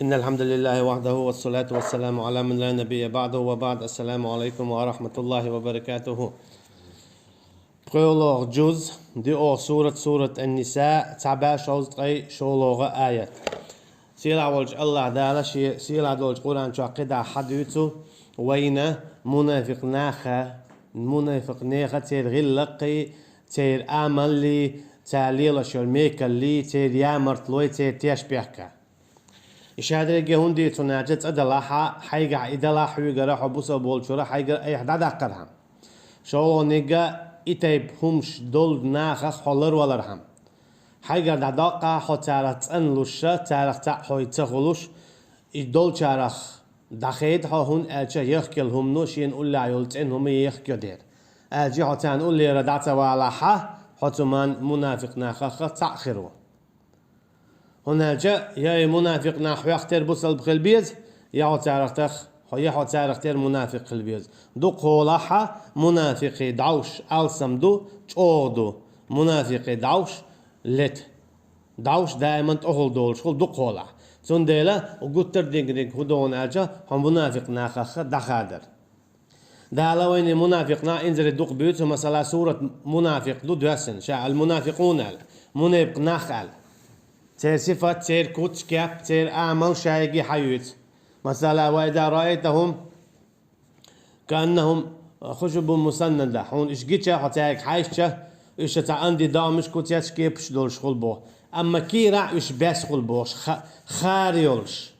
إن الحمد لله وحده والصلاة والسلام على من لا نبي بعده وبعد. السلام عليكم ورحمة الله وبركاته. Prologue juz di surat النساء تعباش أي شولوغة آيات. سيلا ولج الله دالا سيلا دولج قرآن شاقدا حديثو وين منافق ناخا تير غلقي تير آمن لي تاليلا شرميك لي تير يامرت لوي تير تيش بيحكا إشهاد جهوندي تناجت أدلاها حيجا إدلا حيجا حبوسا بولشورا حيجا أي حدا دقرهم شو نيجا إتيب همش دول ناخ حلر ولرهم حيجا دقة حتارت أن لوشة تارخ تحوي تخلوش إدول تارخ دخيد هون أجا يخكل هم نوشين أولا يلتين هم يخكل دير أجي حتان أولي ردعت وعلاها حتمان منافق ناخ تأخروا هنا جاء يا منافق نحو يختار بوصل بخلبيز يا تعرفتخ هي تعرفتير منافق خلبيز دو قولها منافق دعوش ألسم دو تودو منافق دعوش لت دعوش دائما تقول دولش دو قوله سندلا وقتر دينك هدون أجا هم منافق ناخخ دخادر دالا وين منافق نا إنزل دوق بيوت مثلا سورة منافق دو درسن شاء المنافقون منافق ناخال تير صفة تير كوتش كاب تير أعمال شايقي حيوت مثلا وإذا رأيتهم كأنهم خشب مسندة هون إيش جيتشا حتاك حايشة إيش تعندي دامش كوتياش كيبش دولش خلبو أما كيرا إيش بس خلبوش خاريولش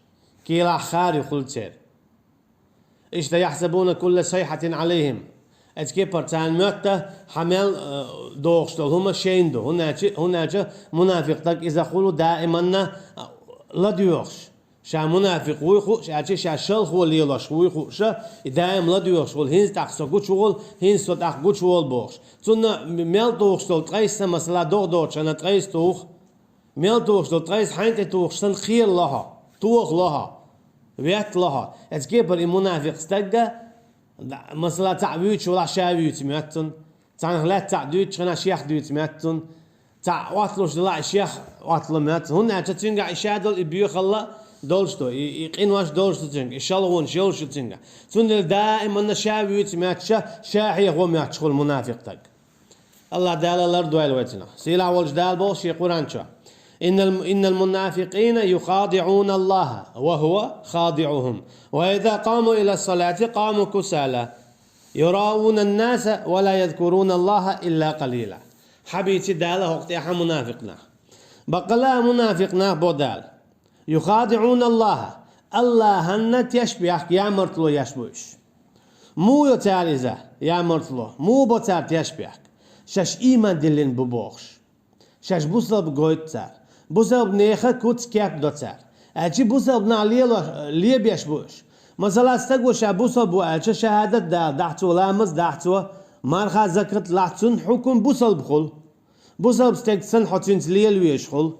كيرا خاري خلتير إيش يحسبون كل صيحة عليهم اتكيبر تان مؤتة حمل دوغشتل هما شيندو هناك منافق تك إذا قولوا دائما لا ديوغش شا منافق ويخو شا شل خو ليلاش ويخو شا دائما لا ديوغش هين تاخسو قد شغل هين سو تاخ قد شغل بوغش تون ميل دوغشتل تريس مثلا دوغش أنا تريس توغ ميل دوغشتل تريس حينت توغشتن خير لها توغ لها ويات لها اتكيبر المنافق استجا مثلا تعبيوش ولا شابيوت ميتون لا تعديوش خنا شيخ ديوت ميتون تع واطلوش لا شيخ واطل ميت هنا تتنقع إشادل يبيو خلا دولشتو يقين واش دولشتو تنقع إشالون شولشتو تنقع تون دائما نشابيوت ميتشا شاحي هو ميتشخل منافق تك الله دال الأرض والوتنا سيلا والجدال بوش يقولان شو إن المنافقين يخادعون الله وهو خادعهم وإذا قاموا إلى الصلاة قاموا كسالى يراؤون الناس ولا يذكرون الله إلا قليلا حبيتي داله وقتها منافقنا بقلا منافقنا بودال يخادعون الله هنت يشبه يا مرتلو يشبهش مو يتعرزه يا مرتلو مو بوتار يشبه شاش إيمان دلين ببوخش شاش بوصل بقويتار بوصل بنيخة كوت كاب دوتار أجي بوصل بنعليه ليه بيشبوش مثلا استقوى شابوصل بو أجي شهادة دعتو لامز دعتو مارخا زكرت لحتن حكم بوصل بخل بوصل بستقسن حتين ليه ويشخل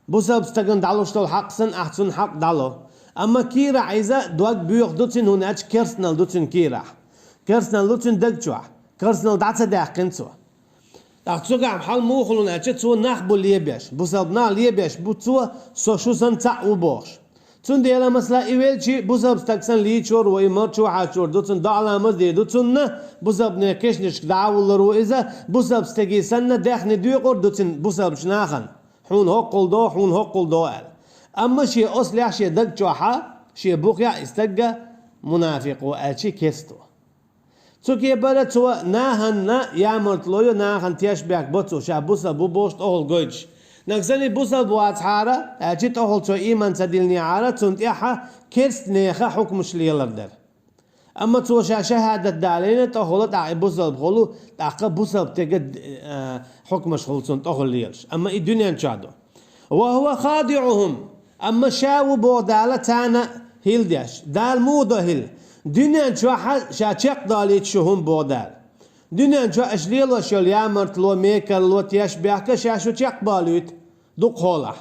بوصل بستقن دالوشتل حق سن أحسن حق دالو أما كيرا عايزة دوك بيوخ دوتين هناك كرسنال دوتين كيرا كرسنال دوتين دقشوح كرسنال دعتا داقنتو أخذوا عم حال موخلون أجت سو نخبو ليبيش بوسابنا ليبيش بوتسو سوشوسن تعو بوش تون ديلا مثلا إيوالشي بوساب ستكسن ليشور ويمرشو عاشور دوتن دعلا دي دوتن بوساب نكشنش دعو لرو إذا بوساب ستجيسن داخل ديقور دوتن بوساب شناخن حون هقل دو أما شيء أصلي شيء دقشوحا شيء بوقيا استجا منافق وأشي كستو تسوكي برا تسوى ناهن يا مرتلويو ناهن تياش بيك بوتسو شا بوصل بو بوشت أهل جوج نكسني بوصل بو عطحارة أجيت أهل تو إيمان تدلني عارة تنتيحا كيرست نيخا حكمش ليلردر أما تسوى شا شهادة دالين تأهل تاعي بوصل بخلو تاقا بوصل بتجد حكمش خلصون تأهل ليلش أما الدنيا نشادو وهو خادعهم أما شاو بو دالة تانا هيلداش دال مو هيل دنيا شا شق داليت شهم بودال دنيا شا أشليل وشل يامرت لو ميكل لو تياش بيحكا شو شق باليت دوق خولا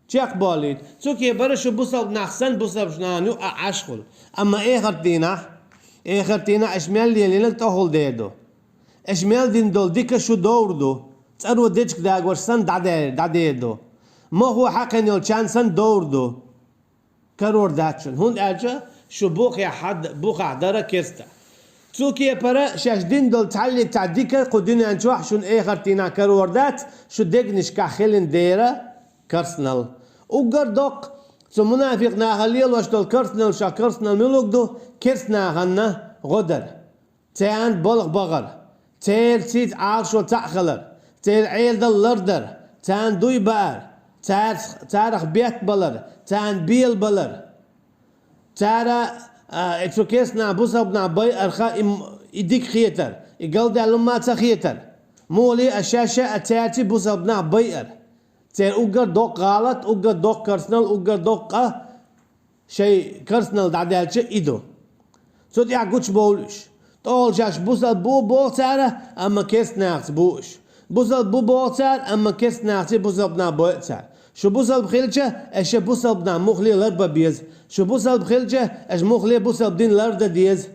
شق باليت سوكي برشو بوصل نحسن بوصل شنانو أشخل أما إخر تينا أشمال ليلين تأهل ديدو أشمال دين دول ديكا شو دوردو تأرو ديشك داغ ورسن داديدو ما هو حقا يلشان سن دوردو كرور داتشن هون أجا شو بوقي حد بوقع درا كيستا توكي برا شاش دين دول تعلي تعديك قدين أنجوح شون خرتينا كرور دات شو دقنش كخلين ديرا كرسنال وقردوق سو منافق ناخليل واش دول كرسنال شا كرسنال ملوك دو كرسنا غنا غدر تان بلغ بغر تيل سيت عارشو تأخلر تيل عيل دل لردر تان دوي بار تارخ بيت بلر تان بيل بلر تارا اتركيسنا بوسبنا باي ارخا يديك خيتر يقلد لما تخيتر مولي الشاشة اتاتي بوسبنا باير تير اوغر دوق غلط اوغر دوق كرسنال اوغر دوق شيء كرسنال دعدالش ايدو سود يعقوش بولش طول جاش بوسل بو تارا اما كيس ناقص بوش بوسل بو تار اما كيس ناقص بوسبنا باي تار شو بوسل بخيلجة اش بوسل بنا مخلي لربا بيز شو بوسل بخيلجة اش مخلي بوسل بدين لردا ديز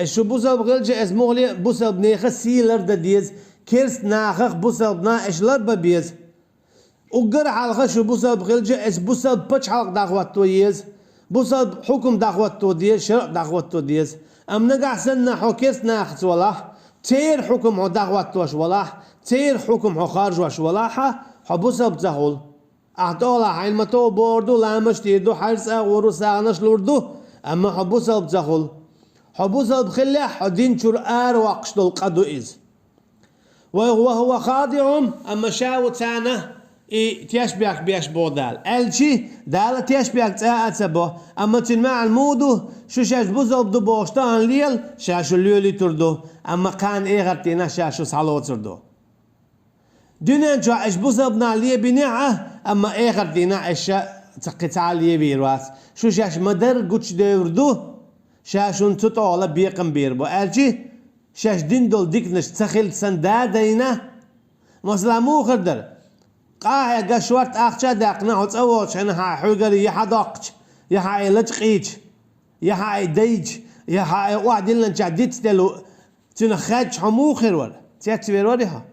شو بوسل بخيلجة اش مخلي بوسل بنيخ سي لردا ديز كيرس ناخخ بوسل بنا اش لربا بيز وقر حلقة شو بوسل بخيلجة اش بوسل بچ حلق داخواتو يز بوسل حكم داخواتو ديز شرع داخواتو ديز ام نقع سنة حو كيرس ناخت ولاح تير حكم حو داخواتوش ولاح تير حكم حو خارجوش ولاحة حبوسه بتزهول اعطولا حيلمتو بوردو لامش تيدو حرسا ورو ساغنش لوردو اما حبوسه بتزهول حبوسه بخلة حدين شرآر وقشتو القدو إز وهو خاضع اما شاو تانا تيشبيك بيش بودال الشي دال تيشبيك تسبو اما تنمع المودو شو شاش بوزو بدو بوشتان ليل شاشو الليولي تردو اما كان غرتينا شاشو سالو تردو دنيا جو اش بوزبنا ليه بناعه اما اخر دينا اش تقطع ليه بيرواس شو شاش مدر قوش دوردو شاشون تطول بيقم بيربو الجي شاش دين دول ديكنش تخيل سندا دينا مثلا مو خدر قاعه قشورت اخشا داقنا وتصوش انا حوغري يحدقش يحاي لتقيج يحاي ديج يحاي واحد لنا جديد تلو تنخج حمو خير تياتي وريها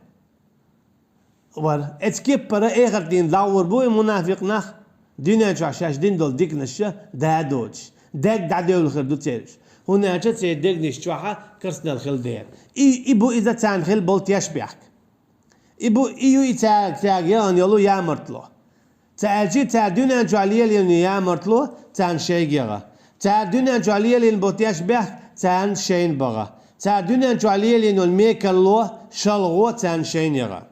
ور اتكيب برا اخر دين داور بوي منافق نخ دينا شاش دين دول ديك نشا دادوج داك دادول الخير دو تيرش هنا جت ديك نشوحه كرسنا الخيل دير ايبو اذا تان خيل بولت يشبيك ايبو ايو يتاك يان يلو يا مرتلو تاجي تا دينا جاليه لي يا مرتلو تان شيغا تا دينا جاليه لي بولت يشبيك تان شين بغا تا دينا جاليه لي الميكلو شلغو تان شين يغا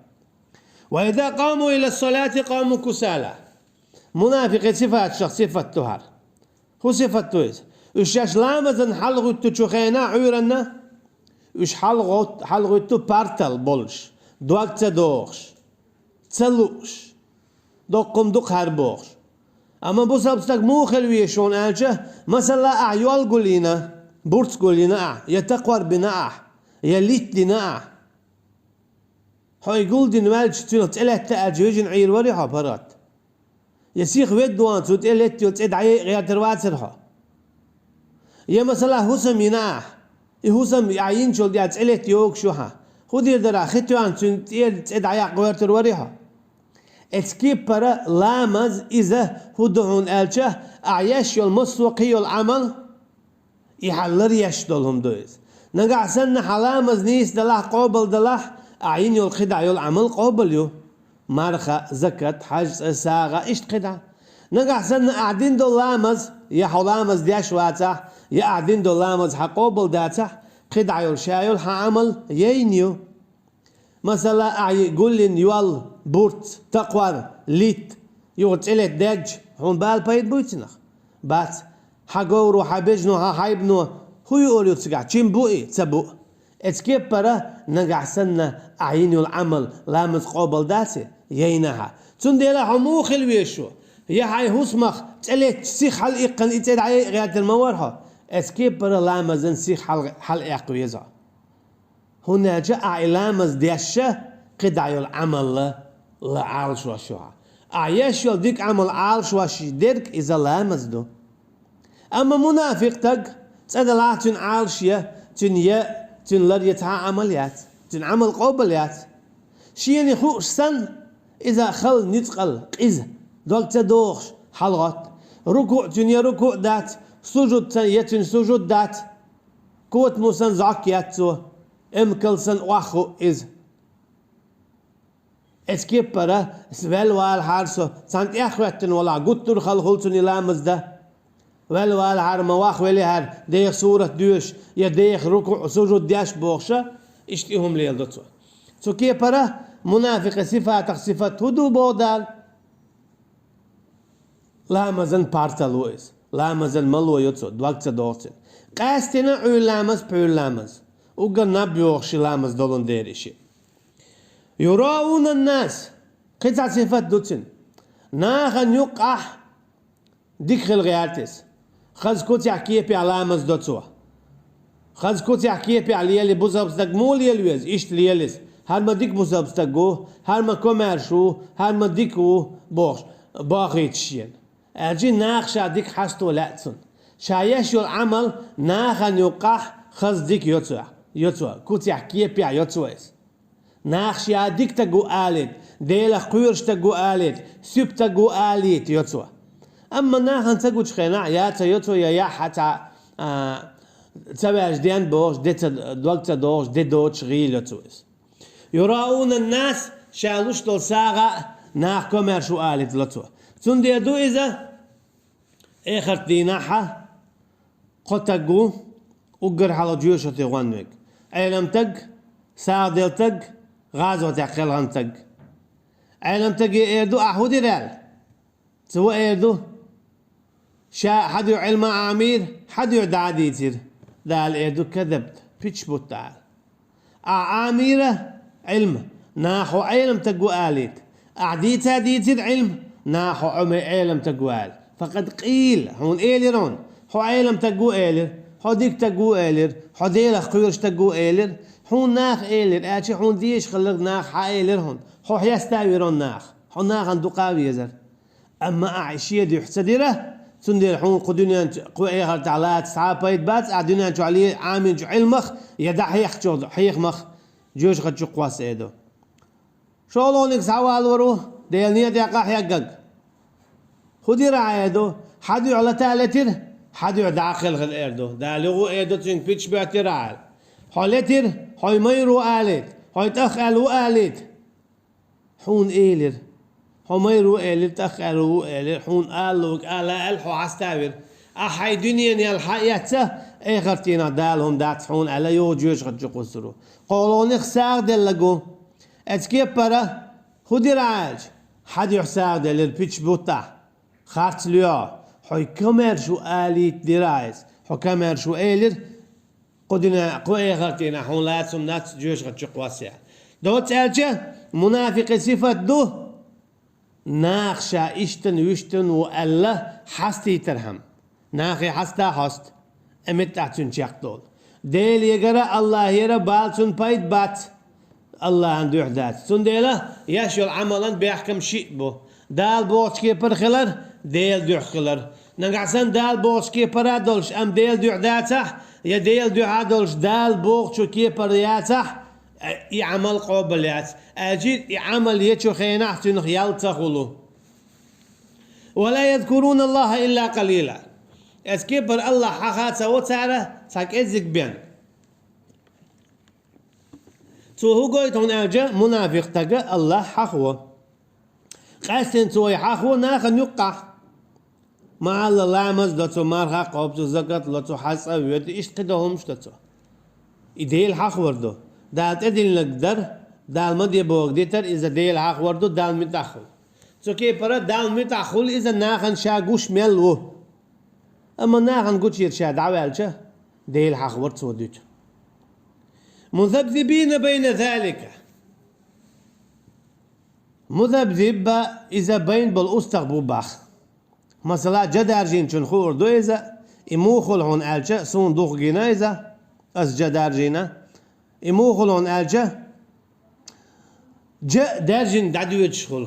وإذا قاموا إلى الصلاة قاموا كسالى منافق صفات شخص صفة تهر هو صفة تويز وش لامزن حلغو تشوخينا عيرنا وش حلغو تو بارتل بولش دوك تدوخش تسلوش دوقم دوق هربوخش أما بو سبستك مو خلوية شون أجه مثلا أعيال قولينا بورت قولينا يتقور بنا يليت لنا هاي يقول دين مالك تقول تلات تأجيجن عير وريها برات يسيخ ودوان تلات تدعي غير ترواترها يا مثلا هسم يناح هسم يعين شو دي تلات يوك شوها خدي درا ختوان تدعي غير ترواترها اتكيب برا لامز إذا هدهون ألشه أعيش المسوقي العمل يحلر يشدلهم دويز نقع سنة حلامز نيس دلح قابل دلح أعين يول خدع يول عمل قابل يو مرخة زكاة حج ساغة إيش خدع نقع سنة قاعدين دول لامز يا حلامز دياش واتا يا قاعدين دول لامز حقابل داتا خدع يول شايول حعمل يينيو مثلا أعي قولين يول بورت تقوار ليت يول تلت داج هون بال بايد بويتنخ بات حقورو حبجنو حايبنو هو يقول يتسقع تشين بوئي تسبو اتكيب برا نقع سنة أعيني العمل لامز قابل داسي يينها تنديلا حمو خلويشو يا هاي هسمخ تلت سيخ حل إيقن إتدعي غيات المورها اتكيب برا لامزن سيخ حل إيقويزا هنا جاء لامز ديشة قدعي العمل لعالش وشوها أعيش ديك عمل عالش وش ديرك إذا لامز دو أما منافق تق تدلع تن عالشية تن لريتها عمليات تن عمل قابليات شيني خوش سن إذا خل نتقل إذا دول تدوخش حلغات ركوع تنيا ركوع دات سجود يتن سجود دات كوت موسن زاكياتو امكلسن واخو إز اسكيبرا سوال وال هارسو سانت اخوتن ولا قطر خلخلتن لامز ده ول وال هار مواخ ولي هار ديخ سورة دوش يا ديخ ركوع سجود داش بوخشة اشتيهم ليل دوتو سو كيبرا منافق صفات هدو بودال لامزن بارتالويز لامزن ملو يوتسو دوغتsa دوغتن قاستنا علامز بولامز وقلنا بيوخشي لامز دولون ديريشي يراون الناس قطع صفات دوتن ناغن يقح ديكخل غياتس خز كوت يحكيه بي علامز دوتسو خز كوت يحكيه بي عليالي بوزابستك مول يلويز اشت لياليس هر ما ديك بوزابستك جو هر ما كوميرشو هر ما ديكو بوخش باقي تشين اجي ناخشا ديك حستو لاتسن شايشو العمل ناغن يقح خز ديك يوتسو كوت يحكيه بي يوتسويس ناخشا ديك تقو آلت ديلا قيرش تقو آلت سيب تقو آلت يوتسو اما ناخن تقو تشخينا ياتا يوتسو يا حتى تبعش ديان بوش دي دوغتا دوش دي دوش غيل يوتسويس يراؤون الناس شالوش دول ساغا ناخ كوميرشو آلت لوتسو تون دي دو إذا اخر ديناحة قطقو وقر حالو جيوشو تيغوانوك علم تق ساغ ديل تق غازو تعقل غن تق علم تق ايردو احودي رال سوى ايردو شا حد علم عامير حد يدعى ديتير دال ايردو كذبت بيتش بوتال عاميرة علم ناحو علم تقو آليت أعديتها ديتير علم ناحو عمي علم تقو آل فقد قيل هون إيلرون هو علم تقو إيلر هو ديك تقو إيلر هو ديلخ قيرش تقو إيلر هون ناخ إيلر آتش هون ديش خلق ناخ حا إيلر هو يستاويرون ناخ هو ناخ عندو قاوي يزر أما أعيشية دي حسديره سندير حون قدونيان قوية تعالات صعبة بات أعدونيان جو عليه عامين جو علمخ يدع حيخ مخ جوش خد جو قواس إيدو شولونك سوال ورو ديل نية يقاح يقق خدي رعايدو حدو على تالتر حدو داخل خل إيردو دالغو إيدو تنك بيتش بيعتي رعال حالتر حي ميرو آلت حي تأخلو آلت حون إيلر حميرو إلي تأخرو إلي حون قالوك آلا ألحو عستاور أحي دنيا يالحياته إخرتينا دالهم دات حون على يوجوش خدجو قصرو قولوني خساق دلقو اتكيب برا خودي راج حد يحساق دل البيتش بوتا خارت ليو حي كمر شو آليت درايز حي كمر شو إلير قدنا قو إخرتينا حون لاتسم نات جوش خدجو قواسيا دوت ألجا منافق صفة دو ناخشا اشتن وشتن وألا حستي ترهم ناخي حستا حست امت اعتن شاقدول ديل يقرأ الله يرى بالتن بايد بات الله عنده وحدات سن ديلا يشول عملا بيحكم شيء بو دال بوش كيبر خلر ديل دوح خلر نقعسن دال بوش كيبر ادولش ام ديل دوح داتح يا ديل دوح ادولش دال بوش كيبر ياتح يعمل قابلات أجد يعمل يتشو خيناح نخيال تخلو ولا يذكرون الله إلا قليلا أسكبر الله حخاته وتعالى ساك إزك بين تو هو قويت هون أجا منافق تقى الله حخوه قاستن توي حخوه ناخن يقع مع الله لامز لتو مارها قوبتو زقت لتو حسا ويدي إيش قدهم شتتو إديل حخ وردو دالت إدين لقدر دال مدي بوغديتر إذا ديل حق وردو دال متأخل سو كي برا دال متأخل إذا ناخن شاقوش ملو أما ناخن قوش يرشا دعوالشا ديل حق ورد سوديت مذبذبين بين ذلك مذبذب إذا بين بالأستغبو باخ مثلا جدارجين چون خوردو إذا إموخل هون ألشا سون دوخ جينا إذا أس جدارجينا إموخل هون ألشا جاء دارجين دعدو يدشخل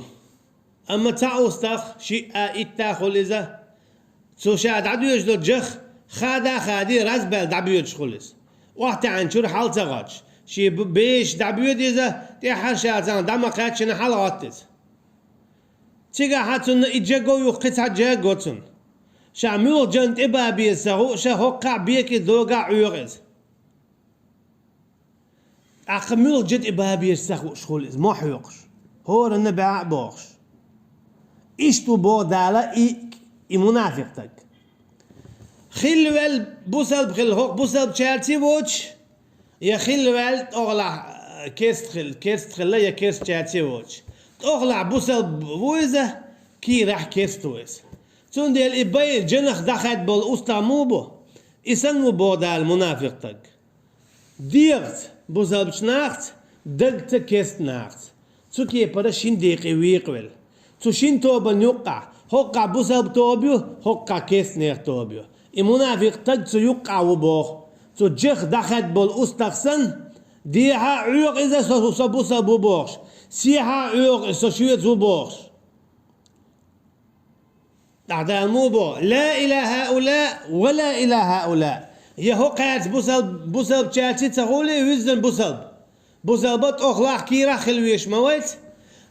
أما تعوستخ شيء إتاخل إذا سو شاد دعدو يجلو جخ خادي رزبال دعبو يدشخل إذا وقت عن شور حال تغاش شي بيش دعبو يد إذا تيحر شاتان دعما قاتشنا حال غاتت تيغا حاتن إجاقو يقيت حجاقوتن شعمل جنت إبا بيسهو شهوقع بيك دوقع عيوغز أقمل جد إبا بيسهو شخول ما حيوقش هو النبع بوخش إشتو بودالا إي منافقتك خلوال بوسل بخل هوق بوسل بشارتي ووش يا خلوال أغلع كيست خلا يا كيست شارتي ووش أغلع بوسل بويزة كي راح كيست ويز تون ديال إباي جنخ دخلت بالأسطى موبو إسنو بودال منافقتك ديرت بوسل بشناخت دقت كيست ناخت تو كي برا شين ديقي ويقول تو شين توبا نيوقع هوقع بوسل بتوبيو هوقع كيست نيخ توبيو المنافق تو يقع وبوخ تو جخ دخلت بالأستخسن ديها عيوق إذا سبوسا بوبوخش سيها عيوق إذا شويت وبوخش أعداء الموبو لا إلى هؤلاء ولا إلى هؤلاء يهو قاعد بوسل بشاتي تقولي وزن بوسل بط أخلاق كيرا خلويش مويت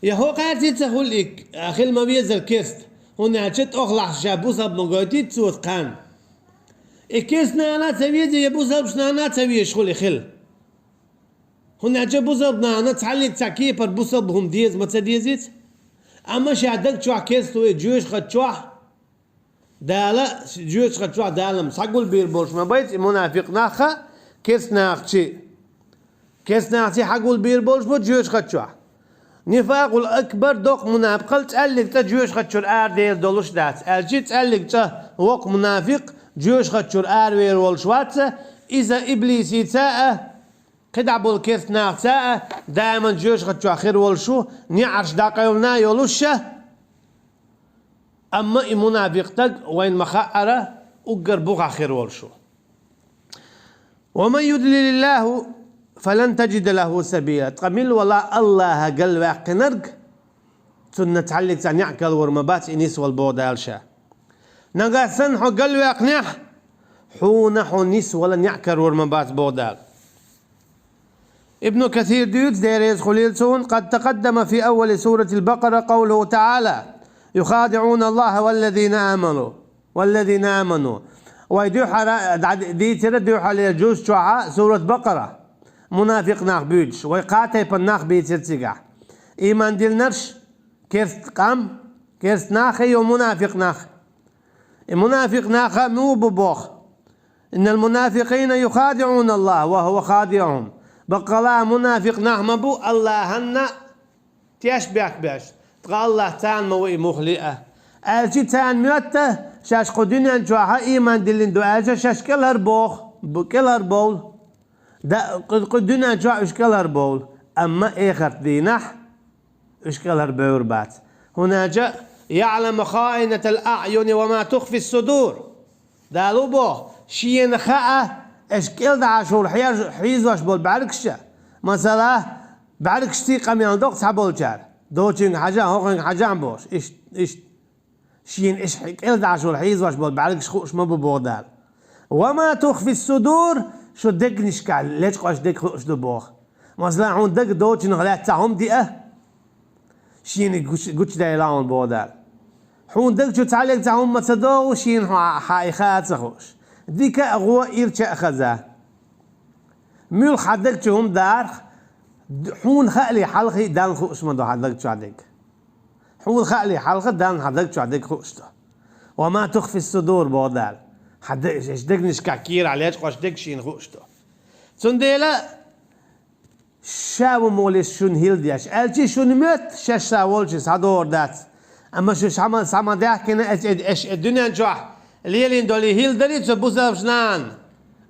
يهو قاعد تقولي أخل ما بيزل كيست هنا جت أخلاق شاب بوسل بنقوتي تسوت قان إكيس نانا تبيجي يبوزل بش نانا تبي شغل خل هنا جا بوزل نانا تعلق تكيبر بوزل بهم ديز ما تديزيت أما شادك شو كيس توي جوش خد شو دالا جوش خد شو دالا مسقول بير بولش ما بيت منافق ناخا كيس ناخشي كيس ناخشي حقول بير بولش بو جوش خد شو نفاق الأكبر دوق منافق تعلق تجوش خد شو دير دولش دات الجي تعلق تا وق منافق جوش خدشور آروير والشواتة إذا إبليسي تاء قد عبول كيف ناق تاء دائما جوش خدشو آخر والشو نعرش داقيولنا يولوشة أما منافقتك وين مخاءرة أقربوك آخر والشو ومن يدلل الله فلن تجد له سبيلا تقمل ولا الله قل واقنرق سنة تعلق تعنيعك الورمبات إنيس والبودالشا نقاسن حو قلو يقنح حو نحو نس ولا نعكر ورمبات بودال ابن كثير ديريز خليلسون قد تقدم في أول سورة البقرة قوله تعالى يخادعون الله والذين آمنوا ويدوح دي تردوح على جوز شعاء سورة بقرة منافق ناخ بيج ويقاتي بالناخ بيتسيقع إيمان ديل نرش كيرست قام كيرست ناخي ومنافق ناخ المنافق ناخ مو ببوخ إن المنافقين يخادعون الله وهو خادعهم بقلا منافق ناخ مبو الله هن تيشبك باش تقال الله تان موي مخلئة الشي تان ميته شاش قدنيا جواها إيمان دلين دو أجا شاش كلر بوخ بكلر بول دا قدنيا جوا إش كلر بول أما إخر دينح إش كلر بور بات هنا جاء يعلم خائنة الأعين وما تخفي الصدور دالو بوخ شين خاء اشكال دعاشور حيز واش بول بعركشة مثلا بعركشتي قميان دوق تحبول جار دوتشين حاجة هوقين حاجة بوش إيش شين إيش اشكال دعاشور حيز واش بول بعركش خوش ما ببودال وما تخفي الصدور شو دق نشكال ليش قاش دق خوش دو بوخ مثلا عون دق دوتشين غلات تاعهم دقة شين قوش دايلاون بودال حون دق شو تعلق تاعهم ما تدو شين حايخات سخوش ديك أغوى إيرتش أخذا ميل حدق شو هم دار حون خالي حلقي دان خوش ما دو حدق شو عدق حون خالي حلقة دان حدق شو عدق خوشته وما تخفي الصدور بودال حدق إيش دق نشكاكير عليش قاش دق شين خوشته سنديلا شاو موليس شون هيلدياش ألتي شون مت شاش ساولشس هدور دات أما شو عمل سامداه كنا إيش الدنيا نجح ليلين دولي هيلدري تبوزا بشنان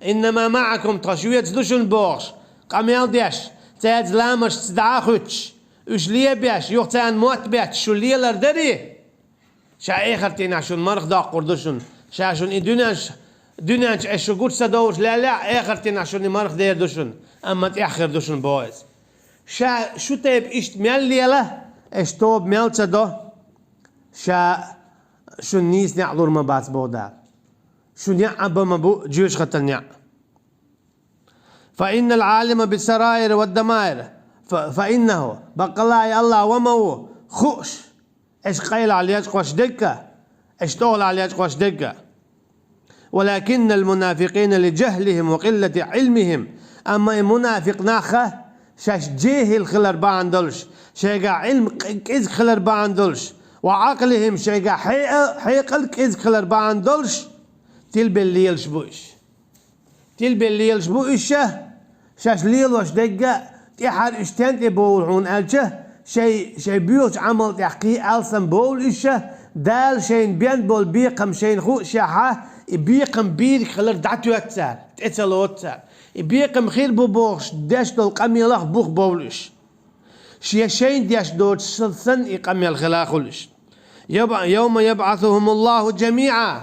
إنما معكم تشوية دوشن بورش قميل ديش تاد لامش تدعاخوش وش ليه بيش يوختان موت بيش شو ليه لردري شا إخرتين شون مرخ داقور دوشن شا شون دنيا إيش قلت سدوش لا إخرتين شون مرخ دير دوشن أما تأخر دوشن بويز شا شو تيب إيش ميل ليلة إيش توب ميل تدو شا شو النيس نعذر ما باس بودا شو نعب ما بو جيوش ختن فإن العالم بالسرائر والدمائر فإنه بقى الله وما هو خوش إيش قيل عليش قوش دكة اشتغل على قوش دقة. ولكن المنافقين لجهلهم وقلة علمهم، أما منافق ناخه شاش جاهل خلر باندلش، شيقا علم كيز خلر باندلش، وعقلهم شيقا حيقل كيز خلر باندلش، تلبليلش بوش تلبليلش بوشه شاش ليل وش دقة تحر اشتنت بولعون ألشه شي بيوش عمل تحقيق ألسن بول إشه دال شين بين بول بيقم شين خو شاحة بيقم بير خلر دعتو أتسار تأتلو أتسار بيقم خير بوبوش داش دول قميلخ بوخ بولش شين داش دول سلسن يقميل خلاخولش يوم يبعثهم الله جميعا.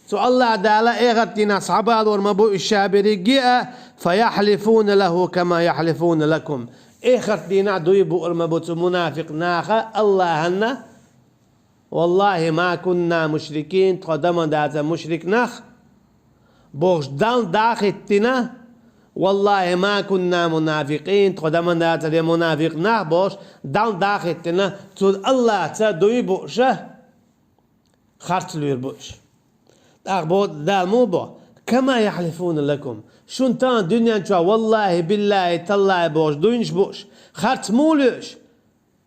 سو الله دالا إغتنا صعبال ورمبو الشابري جاء فيحلفون له كما يحلفون لكم. إغتنا دويبو ورمبو منافق ناخا الله هنا والله ما كنا مشركين تقدم داتا مشرك ناخ بوش دان داختنا والله ما كنا منافقين تقدم داتا منافق ناخ بوش دان داختنا تقول الله تا دويبو شه خارتلوير بوش أخبود دال مو بو كما يحلفون لكم شون تان دنيا نشوا والله بالله تالله بوش دوينش بوش خارت مولوش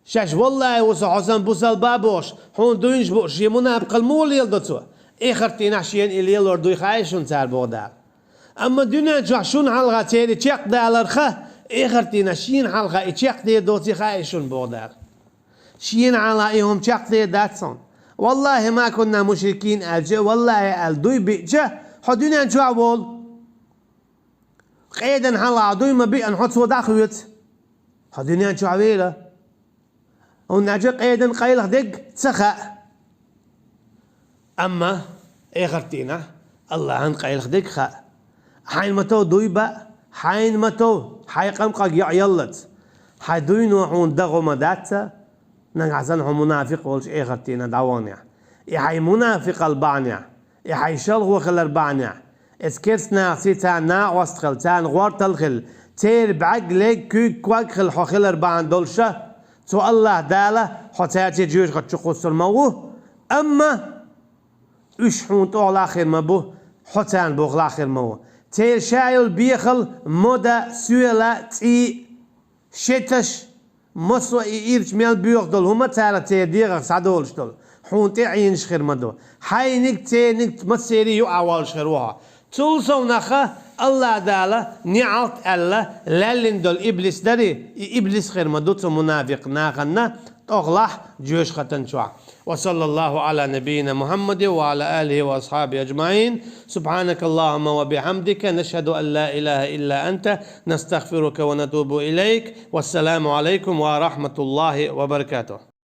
شاش والله وصا حسن بوسال بابوش هون دوينش بوش يمنافق المول يلدتو إخرتين عشين إلي يلوردوي خايشون تار بودار. أما دنيا نشوا شون حلقة تيري تشيق دالرخه إخرتين عشين حلقة تشيق دي دوتي خايشون بودار شين على إيهم تشيق دي داتسون والله ما كنا مشركين ألجا والله الدوي بيجا حدونا نشوا بول قيدا حلا دوي ما بي نحط سو داخويت حدونا نشوا بيلا ونجا قيدا قيلخ دق سخاء. أما إخرتينا الله هن قيلخ دق خاء حين متو دوي با حين متو حي قمقا يعيلت حي دوي نوحون دغو مداتا نعزنهم منافق ولش إخرتينا دعوانيا إحي منافق البانيا إحي شلغو خلر بانيا إسكرسنا سيتان نا وستخل تان غورت الخل تير بعقلك كوك كواك خل خلر بان دولشة تو الله داله حتاتي جيوش قد شخص الموه. أما إشحون طول آخر مبو حتان بوغ الآخر موه تير شايل بيخل مودا سويلة تي شتش مصر إيرش ميل بيوخ دول هما تارا تيديغ سعدولش دول حون تعينش خير مدو حينك تينك مسيري يو أولش خيروها تولسو نخا الله دالا نعلت الله لالين دول إبليس داري إبليس خير مدو تو منافق ناخنا تغلح جيوش ختن شوع. وصلى الله على نبينا محمد وعلى آله وأصحابه أجمعين. سبحانك اللهم وبحمدك نشهد أن لا إله إلا أنت نستغفرك ونتوب إليك. والسلام عليكم ورحمة الله وبركاته.